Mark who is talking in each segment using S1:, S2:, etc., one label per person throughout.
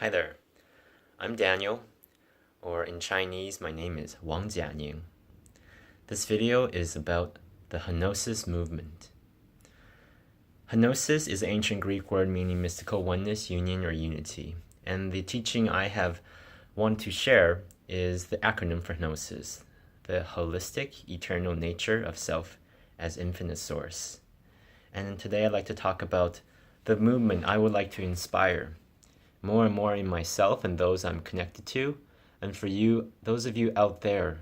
S1: Hi there, I'm Daniel, or in Chinese, my name is Wang Jianing. This video is about the Henosis movement. Henosis is an ancient Greek word meaning mystical oneness, union, or unity. And the teaching I have wanted to share is the acronym for Henosis, the holistic, eternal nature of self as infinite source. And today I'd like to talk about the movement I would like to inspire more and more in myself and those I'm connected to, and for you, those of you out there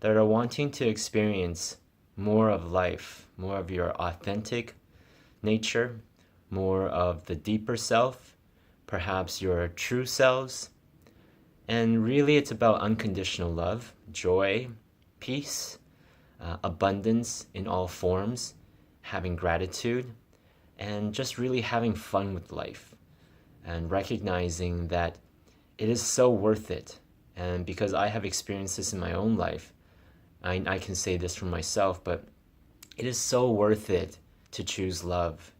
S1: that are wanting to experience more of life, more of your authentic nature, more of the deeper self, perhaps your true selves. And really it's about unconditional love, joy, peace, abundance in all forms, having gratitude, and just really having fun with life. And recognizing that it is so worth it. And because I have experienced this in my own life, I can say this for myself, but it is so worth it to choose love.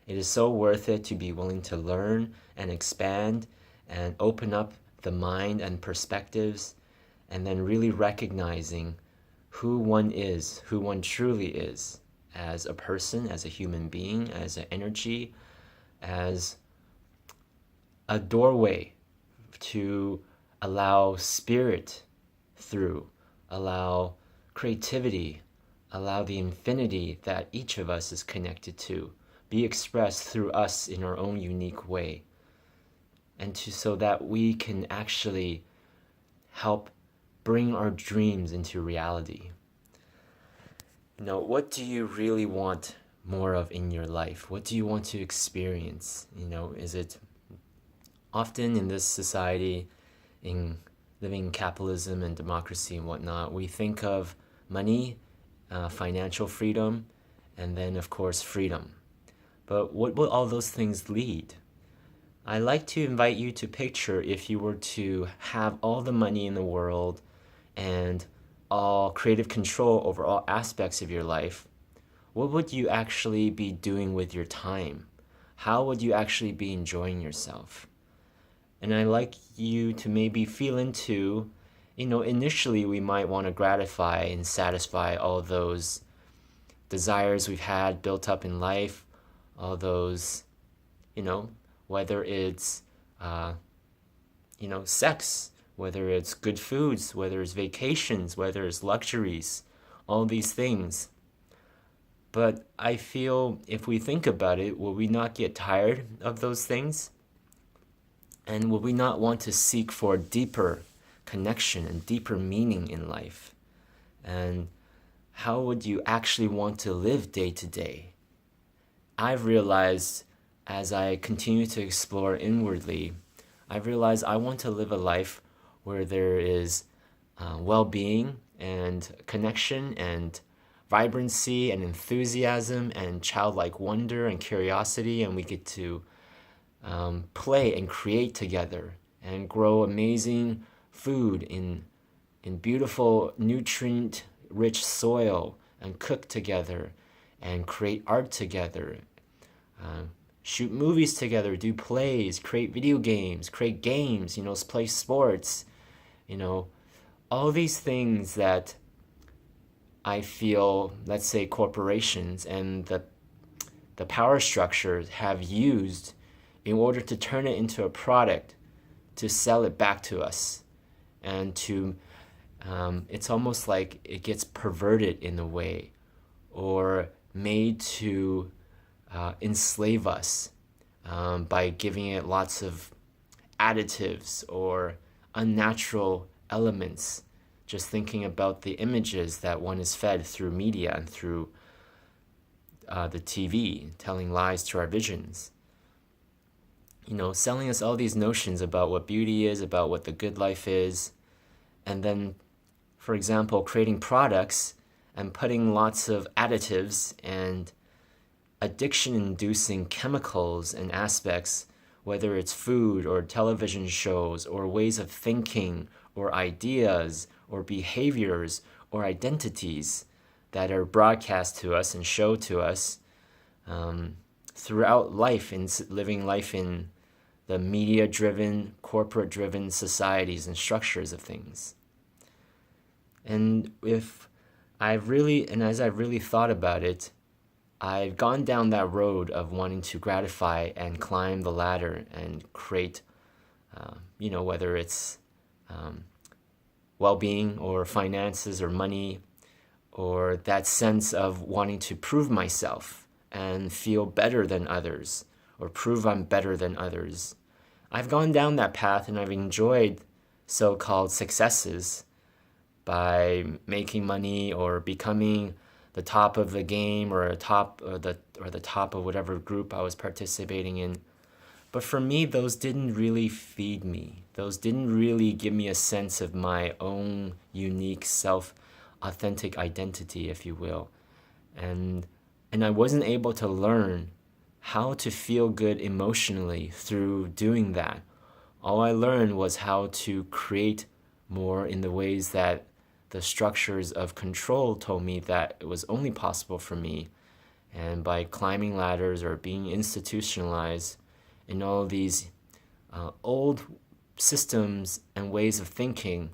S1: It is so worth it to be willing to learn and expand and open up the mind and perspectives, and then really recognizing who one is, who one truly is as a person, as a human being, as an energy, as a doorway to allow spirit through, allow creativity, allow the infinity that each of us is connected to be expressed through us in our own unique way, and so that we can actually help bring our dreams into reality. What do you really want more of in your life? What do you want to experience? Is it often in this society, in living in capitalism and democracy and whatnot, we think of money, financial freedom, and then of course freedom. But what will all those things lead? I like to invite you to picture if you were to have all the money in the world and all creative control over all aspects of your life, what would you actually be doing with your time? How would you actually be enjoying yourself? And I'd like you to maybe feel into, initially we might want to gratify and satisfy all those desires we've had built up in life, all those, whether it's, sex, whether it's good foods, whether it's vacations, whether it's luxuries, all these things. But I feel if we think about it, will we not get tired of those things? And will we not want to seek for deeper connection and deeper meaning in life? And how would you actually want to live day to day? I've realized as I continue to explore inwardly, I've realized I want to live a life where there is well-being and connection and vibrancy and enthusiasm and childlike wonder and curiosity, and we get to play and create together and grow amazing food in beautiful nutrient-rich soil and cook together and create art together, shoot movies together, do plays, create video games, create games, play sports, all these things that I feel, let's say, corporations and the power structures have used in order to turn it into a product, to sell it back to us, and to, it's almost like it gets perverted in a way, or made to enslave us by giving it lots of additives or unnatural elements, just thinking about the images that one is fed through media and through the TV, telling lies to our visions. Selling us all these notions about what beauty is, about what the good life is, and then, for example, creating products and putting lots of additives and addiction-inducing chemicals and aspects, whether it's food or television shows or ways of thinking or ideas or behaviors or identities that are broadcast to us and shown to us throughout life, in living life in the media-driven, corporate-driven societies and structures of things. And as I've really thought about it, I've gone down that road of wanting to gratify and climb the ladder and create, whether it's well-being or finances or money, or that sense of wanting to prove myself and feel better than others, or prove I'm better than others. I've gone down that path and I've enjoyed so-called successes by making money or becoming the top of the game or the top of whatever group I was participating in. But for me, those didn't really feed me. Those didn't really give me a sense of my own unique authentic identity, if you will. And I wasn't able to learn how to feel good emotionally through doing that. All I learned was how to create more in the ways that the structures of control told me that it was only possible for me. And by climbing ladders or being institutionalized in all these old systems and ways of thinking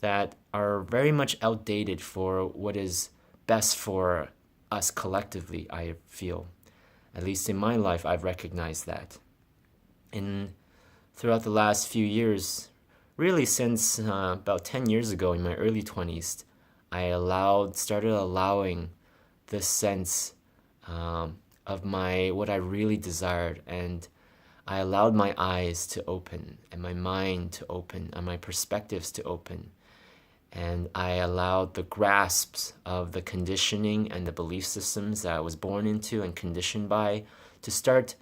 S1: that are very much outdated for what is best for us collectively, I feel. At least in my life, I've recognized that. And throughout the last few years, really since about 10 years ago in my early 20s, I started allowing this sense of what I really desired, and I allowed my eyes to open and my mind to open and my perspectives to open. And I allowed the grasps of the conditioning and the belief systems that I was born into and conditioned by to start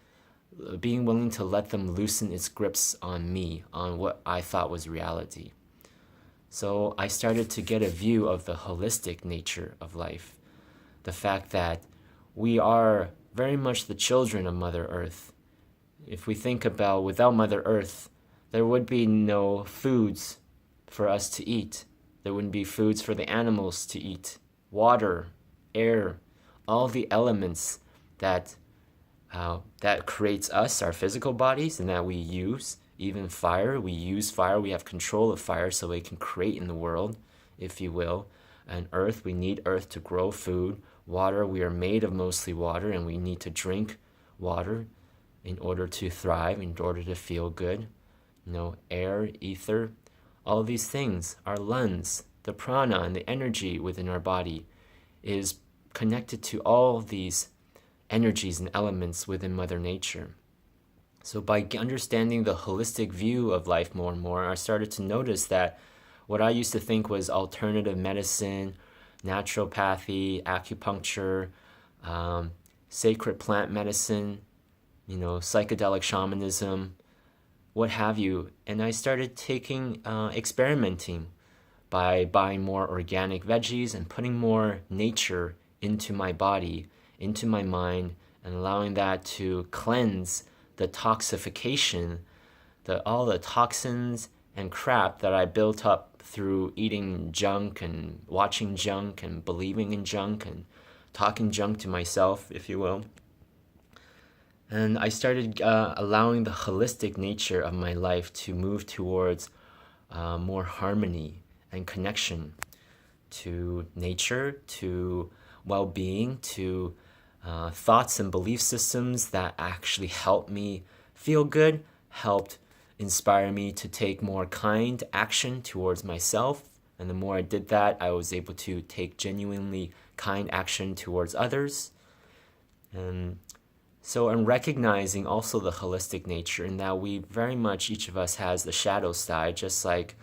S1: being willing to let them loosen its grips on me, on what I thought was reality. So I started to get a view of the holistic nature of life. The fact that we are very much the children of Mother Earth. If we think about without Mother Earth, there would be no foods for us to eat. There wouldn't be foods for the animals to eat. Water, air, all the elements that creates us, our physical bodies, and that we use. Even fire, we use fire, we have control of fire so we can create in the world, if you will. And earth, we need earth to grow food. Water, we are made of mostly water and we need to drink water in order to thrive, in order to feel good. Air, ether, all these things, our lungs, the prana and the energy within our body is connected to all these energies and elements within Mother Nature. So by understanding the holistic view of life more and more, I started to notice that what I used to think was alternative medicine, naturopathy, acupuncture, sacred plant medicine, psychedelic shamanism, what have you. And I started experimenting by buying more organic veggies and putting more nature into my body, into my mind, and allowing that to cleanse the toxification, all the toxins and crap that I built up through eating junk and watching junk and believing in junk and talking junk to myself, if you will. And I started allowing the holistic nature of my life to move towards more harmony and connection to nature, to well-being, to thoughts and belief systems that actually helped me feel good, helped inspire me to take more kind action towards myself. And the more I did that, I was able to take genuinely kind action towards others. And so I'm recognizing also the holistic nature in that we very much, each of us has the shadow side, just like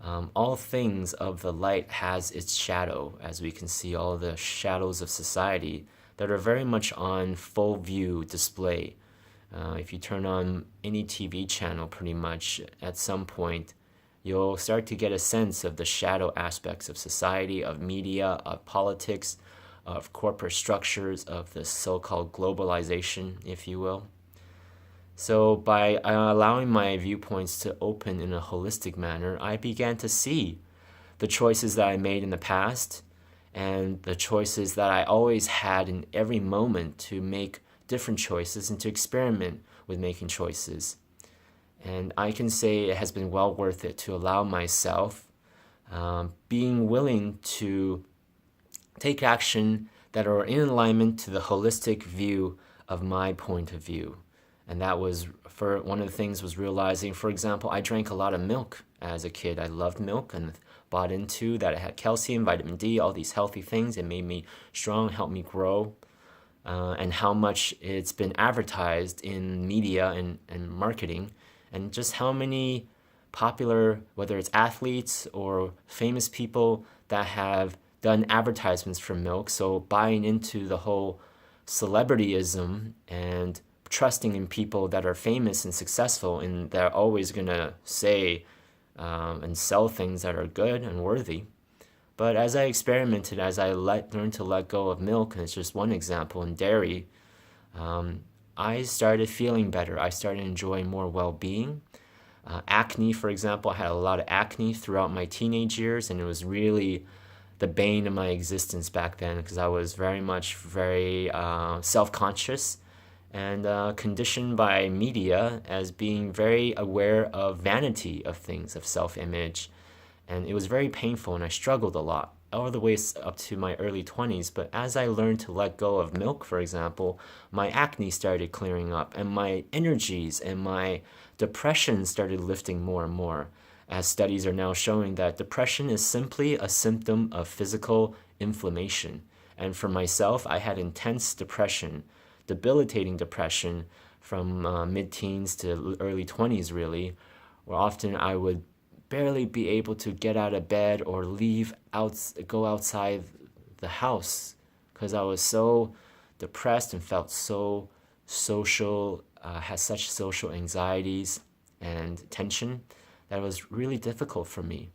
S1: all things of the light has its shadow, as we can see all the shadows of society that are very much on full view display. If you turn on any TV channel, pretty much at some point, you'll start to get a sense of the shadow aspects of society, of media, of politics, of corporate structures, of the so-called globalization, if you will. So by allowing my viewpoints to open in a holistic manner, I began to see the choices that I made in the past and the choices that I always had in every moment to make different choices and to experiment with making choices. And I can say it has been well worth it to allow myself being willing to take action that are in alignment to the holistic view of my point of view. And that was for one of the things was realizing, for example, I drank a lot of milk as a kid. I loved milk and bought into that it had calcium, vitamin D, all these healthy things. It made me strong, helped me grow. And how much it's been advertised in media and marketing, and just how many popular, whether it's athletes or famous people that have done advertisements for milk. So buying into the whole celebrityism and trusting in people that are famous and successful, and they're always going to say and sell things that are good and worthy. But as I experimented, as I learned to let go of milk, and it's just one example, and dairy, I started feeling better. I started enjoying more well-being. Acne, for example, I had a lot of acne throughout my teenage years, and it was really the bane of my existence back then because I was very self-conscious and conditioned by media as being very aware of vanity of things, of self-image. And it was very painful, and I struggled a lot all the way up to my early 20s. But as I learned to let go of milk, for example, my acne started clearing up, and my energies and my depression started lifting more and more, as studies are now showing that depression is simply a symptom of physical inflammation. And for myself, I had intense depression, debilitating depression from mid-teens to early 20s, really, where often I would barely be able to get out of bed or go outside the house because I was so depressed and felt so social, had such social anxieties and tension that it was really difficult for me.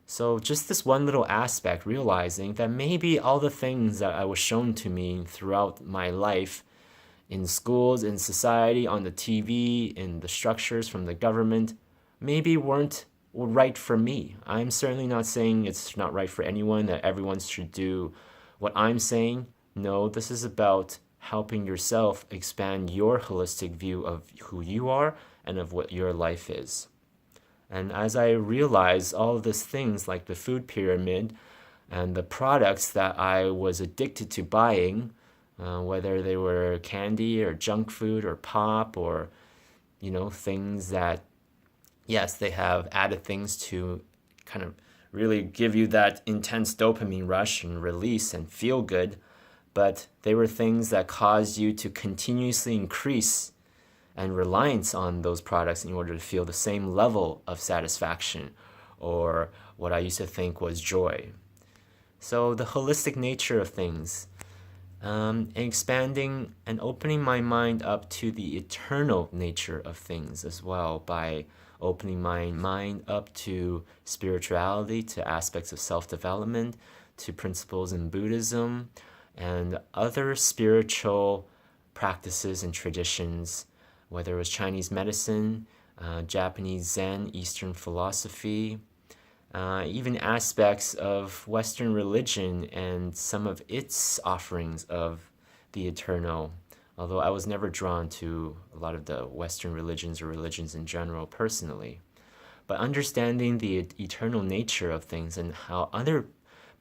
S1: So just this one little aspect, realizing that maybe all the things that I was shown to me throughout my life in schools, in society, on the TV, in the structures from the government, maybe weren't right for me. I'm certainly not saying it's not right for anyone, that everyone should do what I'm saying. No, this is about helping yourself expand your holistic view of who you are and of what your life is. And as I realized all of these things like the food pyramid and the products that I was addicted to buying, whether they were candy or junk food or pop or, things that, yes, they have added things to kind of really give you that intense dopamine rush and release and feel good, but they were things that caused you to continuously increase and reliance on those products in order to feel the same level of satisfaction or what I used to think was joy. So the holistic nature of things, expanding and opening my mind up to the eternal nature of things as well by opening my mind up to spirituality, to aspects of self-development, to principles in Buddhism and other spiritual practices and traditions, whether it was Chinese medicine, Japanese Zen, Eastern philosophy, even aspects of Western religion and some of its offerings of the eternal. Although I was never drawn to a lot of the Western religions or religions in general personally. But understanding the eternal nature of things and how other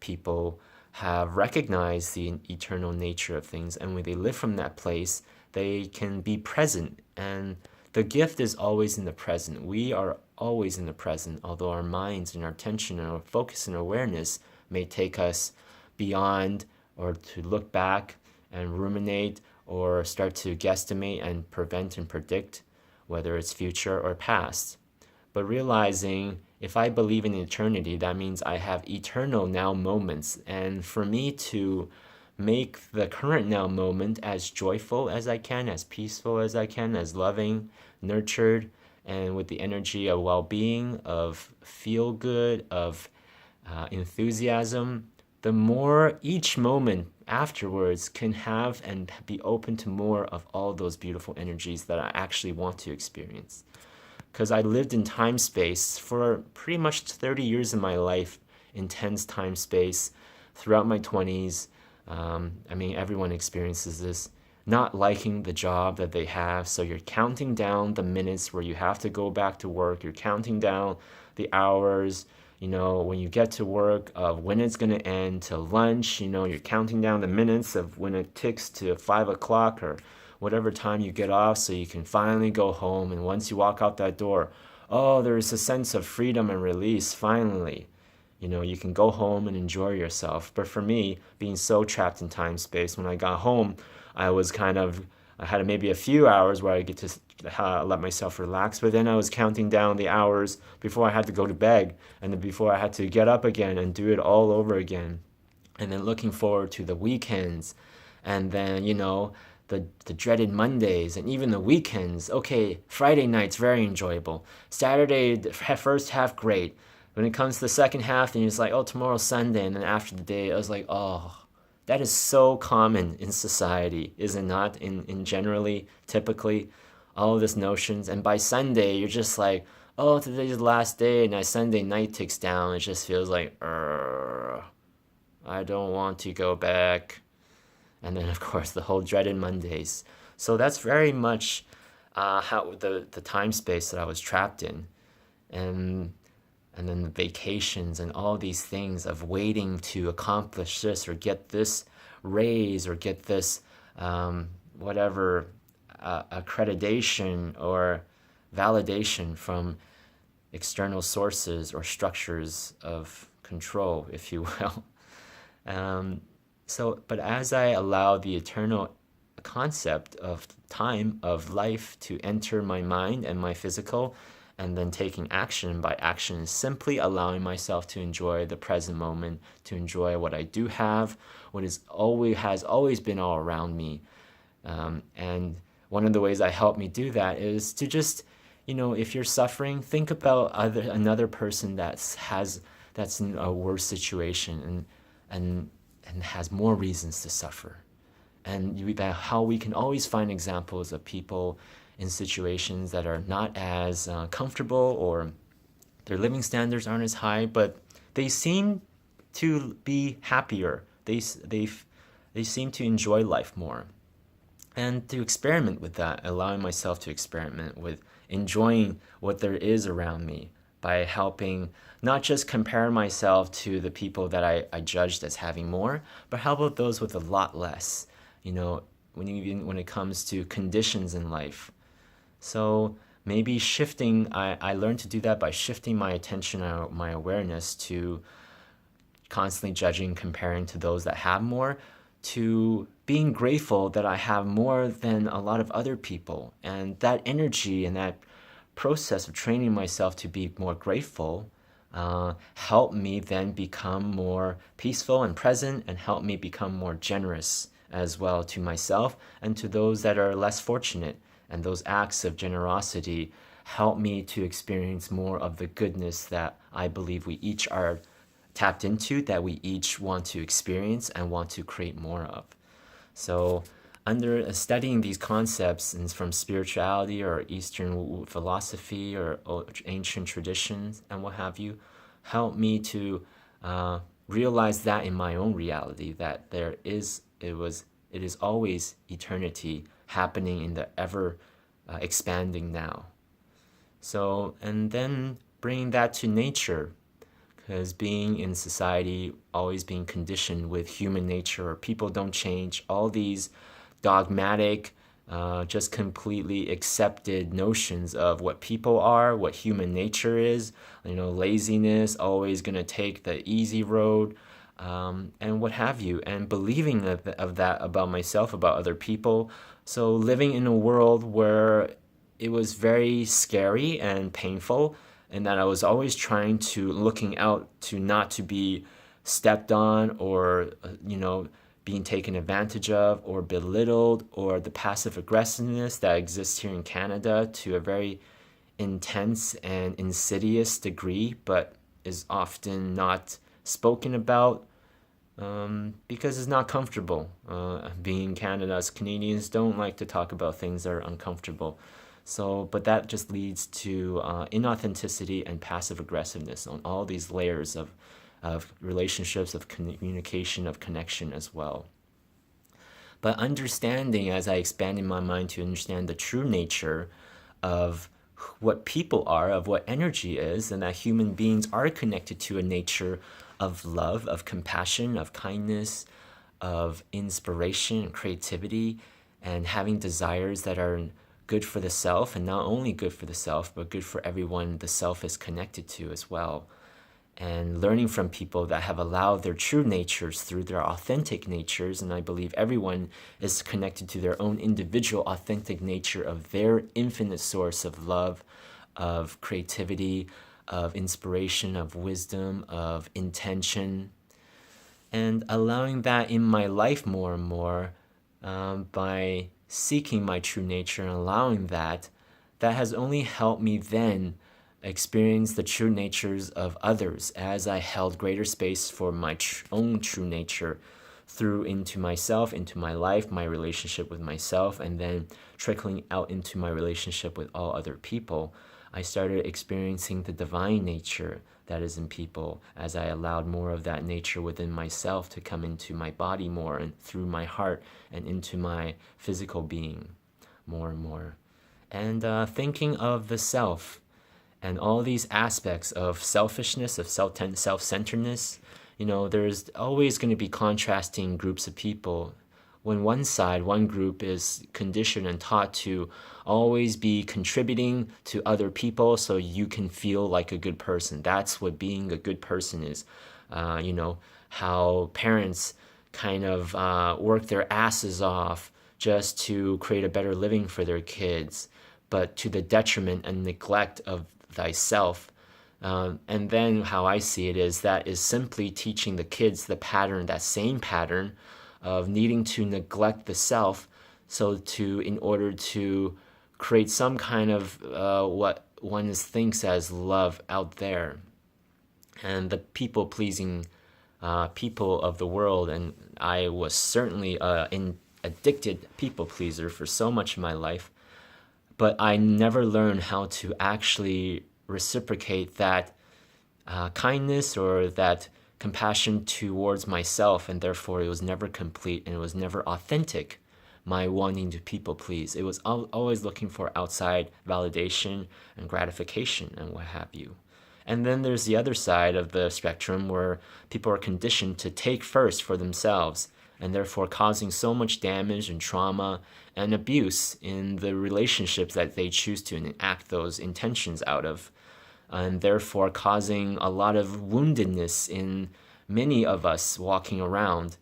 S1: people have recognized the eternal nature of things, and when they live from that place, they can be present. And the gift is always in the present. We are always in the present, although our minds and our attention and our focus and awareness may take us beyond or to look back and ruminate or start to guesstimate and prevent and predict whether it's future or past. But realizing if I believe in eternity, that means I have eternal now moments. And for me to make the current now moment as joyful as I can, as peaceful as I can, as loving, nurtured, and with the energy of well-being, of feel-good, of enthusiasm, the more each moment afterwards can have and be open to more of all those beautiful energies that I actually want to experience. Because I lived in time-space for pretty much 30 years of my life, intense time-space, throughout my 20s. Everyone experiences this. not liking the job that they have. So you're counting down the minutes where you have to go back to work. You're counting down the hours, when you get to work, of when it's going to end, to lunch. You're counting down the minutes of when it ticks to 5 o'clock or whatever time you get off, so you can finally go home. And once you walk out that door, oh, there's a sense of freedom and release finally. You can go home and enjoy yourself. But for me, being so trapped in time space, when I got home, I had maybe a few hours where I get to let myself relax, but then I was counting down the hours before I had to go to bed, and then before I had to get up again and do it all over again. And then looking forward to the weekends, and then, the dreaded Mondays, and even the weekends. Okay, Friday night's very enjoyable. Saturday, the first half, great. When it comes to the second half, then it's like, oh, tomorrow's Sunday, and then after the day, I was like, oh, that is so common in society, is it not? In generally, typically, all of these notions. And by Sunday, you're just like, oh, today's the last day, and as Sunday night ticks down, it just feels like, I don't want to go back. And then, of course, the whole dreaded Mondays. So that's very much how the time space that I was trapped in. And then the vacations and all these things of waiting to accomplish this or get this raise or get this whatever accreditation or validation from external sources or structures of control, if you will. But as I allow the eternal concept of time, of life, to enter my mind and my physical, and then taking action, by action is simply allowing myself to enjoy the present moment, to enjoy what I do have, what has always been all around me. And one of the ways that help me do that is to just, if you're suffering, think about another person that's in a worse situation and has more reasons to suffer. And how we can always find examples of people in situations that are not as comfortable, or their living standards aren't as high, but they seem to be happier. They seem to enjoy life more. And to experiment with that, allowing myself to experiment with enjoying what there is around me by helping not just compare myself to the people that I judged as having more, but how about those with a lot less, when it comes to conditions in life. So maybe I learned to do that by shifting my attention, my awareness, to constantly judging, comparing to those that have more, to being grateful that I have more than a lot of other people. And that energy and that process of training myself to be more grateful helped me then become more peaceful and present, and helped me become more generous as well to myself and to those that are less fortunate. And those acts of generosity help me to experience more of the goodness that I believe we each are tapped into, that we each want to experience and want to create more of. So under studying these concepts, and from spirituality or Eastern philosophy or ancient traditions and what have you, help me to realize that in my own reality, that it is always eternity happening in the ever expanding now. So, and then bringing that to nature, because being in society, always being conditioned with human nature, or people don't change, all these dogmatic, just completely accepted notions of what people are, what human nature is, laziness, always going to take the easy road, and what have you, and believing of that about myself, about other people. So living in a world where it was very scary and painful, and that I was always looking out to not to be stepped on, or, being taken advantage of or belittled, or the passive aggressiveness that exists here in Canada to a very intense and insidious degree, but is often not spoken about because it's not comfortable. Being in Canada, as Canadians don't like to talk about things that are uncomfortable. So, but that just leads to inauthenticity and passive aggressiveness on all these layers of relationships, of communication, of connection as well. But understanding, as I expand in my mind to understand the true nature of what people are, of what energy is, and that human beings are connected to a nature of love, of compassion, of kindness, of inspiration and creativity, and having desires that are good for the self, and not only good for the self, but good for everyone the self is connected to as well. And learning from people that have allowed their true natures through their authentic natures. And I believe everyone is connected to their own individual authentic nature of their infinite source of love, of creativity, of inspiration, of wisdom, of intention. And allowing that in my life more and more, by seeking my true nature and allowing that, that has only helped me then experience the true natures of others as I held greater space for my own true nature through into myself, into my life, my relationship with myself, and then trickling out into my relationship with all other people. I started experiencing the divine nature that is in people as I allowed more of that nature within myself to come into my body more and through my heart and into my physical being more and more. And thinking of the self and all these aspects of selfishness, of self-centeredness, there's always going to be contrasting groups of people. When one side, one group is conditioned and taught to always be contributing to other people so you can feel like a good person. That's what being a good person is. How parents kind of work their asses off just to create a better living for their kids, but to the detriment and neglect of thyself. And then how I see it is that is simply teaching the kids the pattern, that same pattern of needing to neglect the self in order to create some kind of what one thinks as love out there. And the people-pleasing people of the world, and I was certainly an addicted people-pleaser for so much of my life, but I never learned how to actually reciprocate that kindness or that compassion towards myself, and therefore it was never complete and it was never authentic, my wanting to people please. It was always looking for outside validation and gratification and what have you. And then there's the other side of the spectrum where people are conditioned to take first for themselves, and therefore causing so much damage and trauma and abuse in the relationships that they choose to enact those intentions out of, and therefore causing a lot of woundedness in many of us walking around,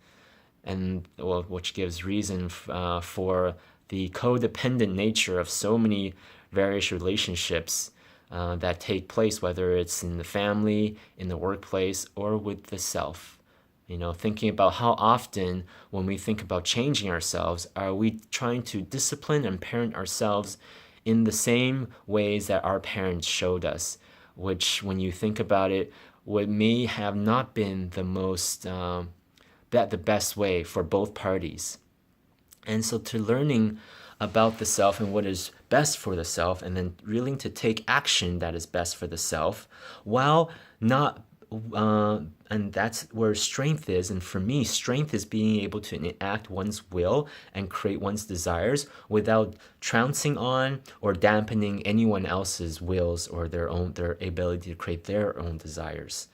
S1: and which gives reason for the codependent nature of so many various relationships that take place, whether it's in the family, in the workplace, or with the self. Thinking about how often when we think about changing ourselves, are we trying to discipline and parent ourselves in the same ways that our parents showed us, which when you think about it, what may have not been the best way for both parties. And so to learning about the self and what is best for the self, and then willing to take action that is best for the self, while not and that's where strength is. And for me, strength is being able to enact one's will and create one's desires without trouncing on or dampening anyone else's wills or their ability to create their own desires.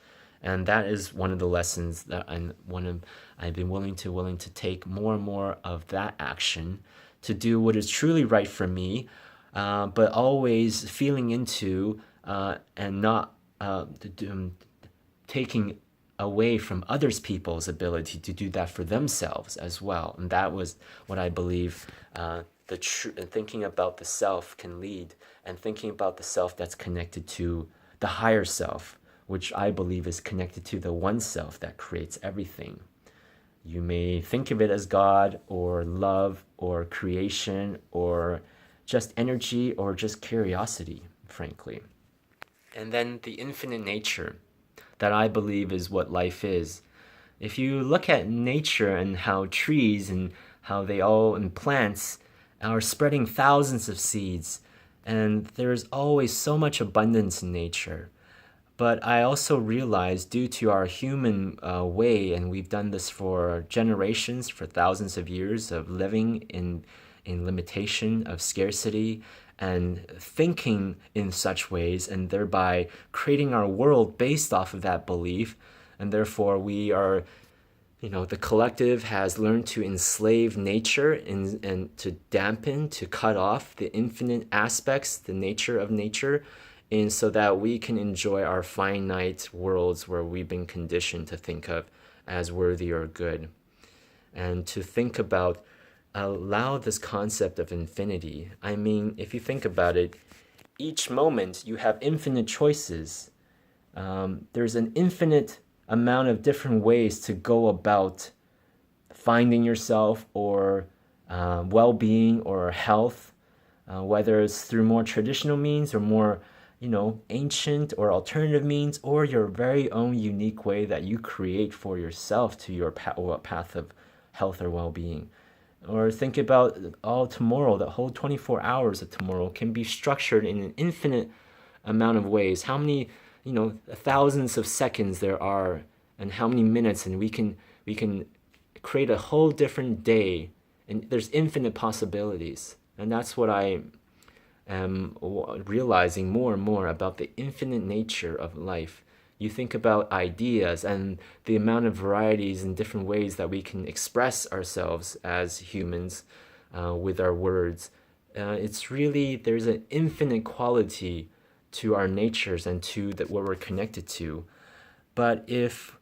S1: And that is one of the lessons that I've been willing to take more and more of that action to do what is truly right for me, but always feeling into and not taking away from others people's ability to do that for themselves as well. And that was what I believe thinking about the self can lead, and thinking about the self that's connected to the higher self, which I believe is connected to the one self that creates everything. You may think of it as God or love or creation or just energy or just curiosity, frankly. And then the infinite nature that I believe is what life is. If you look at nature and how trees and how and plants are spreading thousands of seeds, and there's always so much abundance in nature, But I also realize, due to our human way, and we've done this for generations, for thousands of years of living in limitation, of scarcity, and thinking in such ways, and thereby creating our world based off of that belief. And therefore, we are, the collective has learned to enslave nature and to dampen, to cut off the infinite aspects, the nature of nature, and so that we can enjoy our finite worlds where we've been conditioned to think of as worthy or good. And to think about, allow this concept of infinity. I mean, if you think about it, each moment you have infinite choices. There's an infinite amount of different ways to go about finding yourself, or well-being, or health, whether it's through more traditional means or more ancient or alternative means, or your very own unique way that you create for yourself to your path of health or well-being. Or think about all tomorrow, the whole 24 hours of tomorrow can be structured in an infinite amount of ways. How many, thousands of seconds there are, and how many minutes, and we can create a whole different day, and there's infinite possibilities. And that's what I am realizing more and more about the infinite nature of life. You think about ideas and the amount of varieties and different ways that we can express ourselves as humans with our words. It's really, there's an infinite quality to our natures and to what we're connected to. But if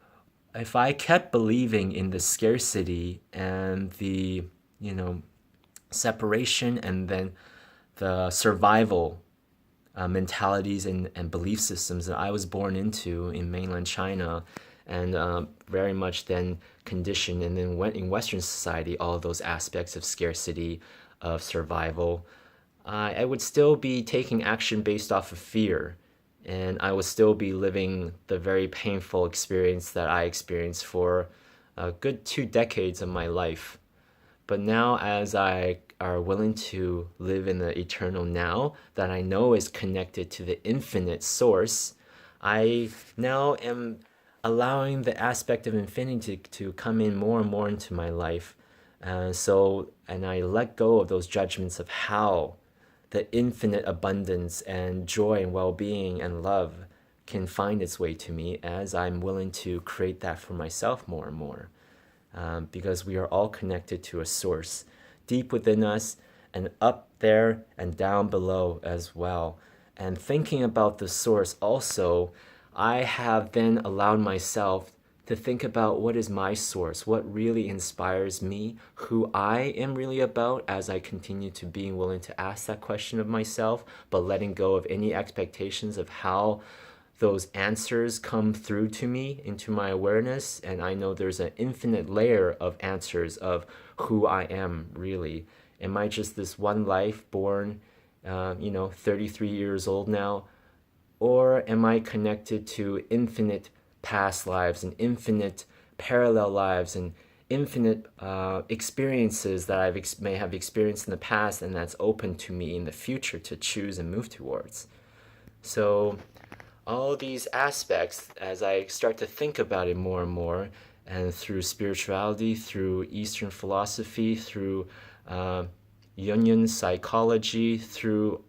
S1: I kept believing in the scarcity and the separation, and then the survival mentalities and belief systems that I was born into in mainland China, and very much then conditioned, and then went in Western society, all of those aspects of scarcity, of survival, I would still be taking action based off of fear, and I would still be living the very painful experience that I experienced for a good 2 decades of my life. But now, as I are willing to live in the eternal now that I know is connected to the infinite source, I now am allowing the aspect of infinity to come in more and more into my life. And I let go of those judgments of how the infinite abundance and joy and well-being and love can find its way to me, as I'm willing to create that for myself more and more. Because we are all connected to a source deep within us, and up there and down below as well. And thinking about the source also, I have then allowed myself to think about what is my source, what really inspires me, who I am really about, as I continue to being willing to ask that question of myself, but letting go of any expectations of how those answers come through to me into my awareness. And I know there's an infinite layer of answers of who I am really. Am I just this one life born, 33 years old now? Or am I connected to infinite past lives and infinite parallel lives and infinite experiences that I may have experienced in the past, and that's open to me in the future to choose and move towards? So all these aspects, as I start to think about it more and more, and through spirituality, through Eastern philosophy, through Jungian psychology, through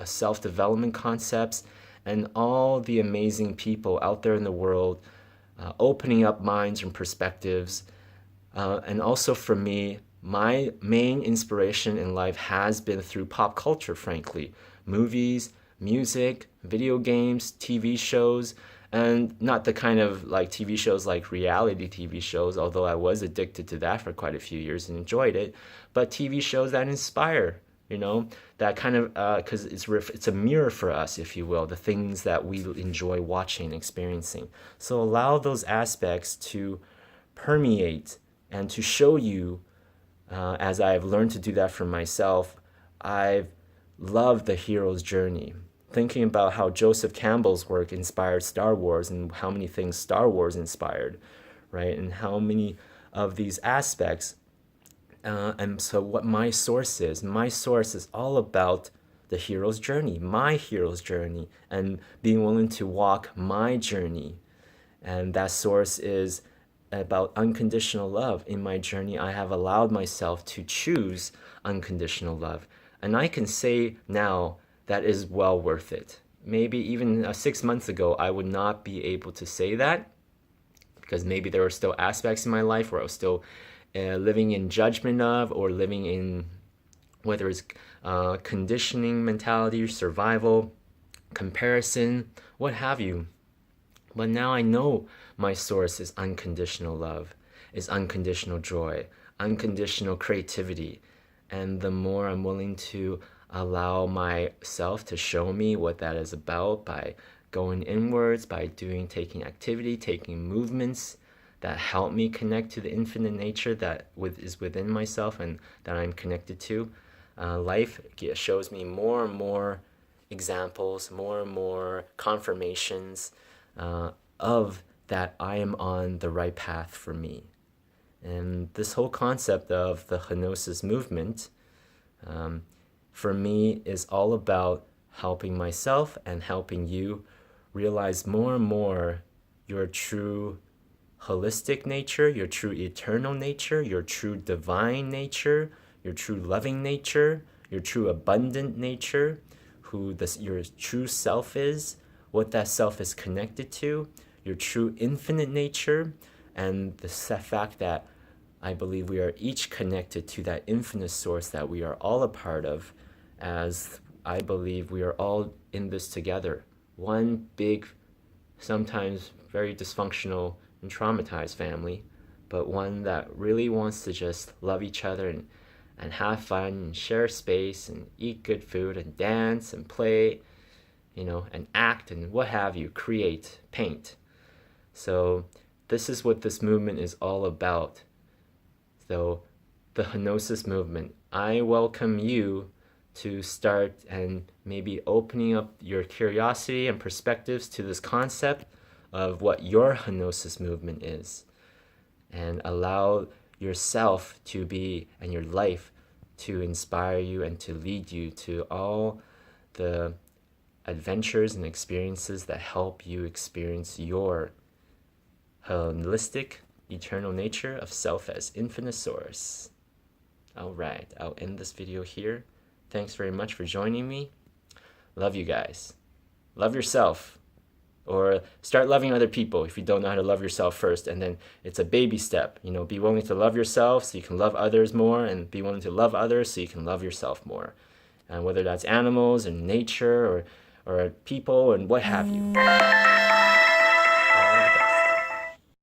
S1: self-development concepts, and all the amazing people out there in the world opening up minds and perspectives. And also for me, my main inspiration in life has been through pop culture, frankly. Movies, music, video games, TV shows, and not the kind of like TV shows like reality TV shows, although I was addicted to that for quite a few years and enjoyed it, but TV shows that inspire, that kind of, because it's a mirror for us, if you will, the things that we enjoy watching and experiencing. So allow those aspects to permeate and to show you, as I've learned to do that for myself. I've loved the hero's journey. Thinking about how Joseph Campbell's work inspired Star Wars, and how many things Star Wars inspired, right? And how many of these aspects. And so what my source is all about the hero's journey, my hero's journey, and being willing to walk my journey. And that source is about unconditional love. In my journey, I have allowed myself to choose unconditional love. And I can say now that is well worth it. Maybe even 6 months ago, I would not be able to say that, because maybe there were still aspects in my life where I was still living in judgment of, or living in, whether it's conditioning mentality, survival, comparison, what have you. But now I know my source is unconditional love, is unconditional joy, unconditional creativity. And the more I'm willing to allow myself to show me what that is about by going inwards, by taking activity, taking movements that help me connect to the infinite nature that is within myself and that I'm connected to, life shows me more and more examples, more and more confirmations of that I am on the right path for me. And this whole concept of the H.E.N.O.S.I.S movement, for me, is all about helping myself and helping you realize more and more your true holistic nature, your true eternal nature, your true divine nature, your true loving nature, your true abundant nature, your true self is, what that self is connected to, your true infinite nature, and the fact that I believe we are each connected to that infinite source that we are all a part of, as I believe we are all in this together. One big, sometimes very dysfunctional and traumatized family, but one that really wants to just love each other and have fun and share space and eat good food and dance and play, and act and what have you, create, paint. So this is what this movement is all about. So the H.E.N.O.S.I.S movement, I welcome you to start and maybe opening up your curiosity and perspectives to this concept of what your H.E.N.O.S.I.S movement is, and allow yourself to be, and your life to inspire you and to lead you to all the adventures and experiences that help you experience your holistic, eternal nature of self as infinite source. All right, I'll end this video here. Thanks very much for joining me. Love you guys. Love yourself. Or start loving other people if you don't know how to love yourself first. And then it's a baby step. Be willing to love yourself so you can love others more, and be willing to love others so you can love yourself more. And whether that's animals and nature or people and what have you.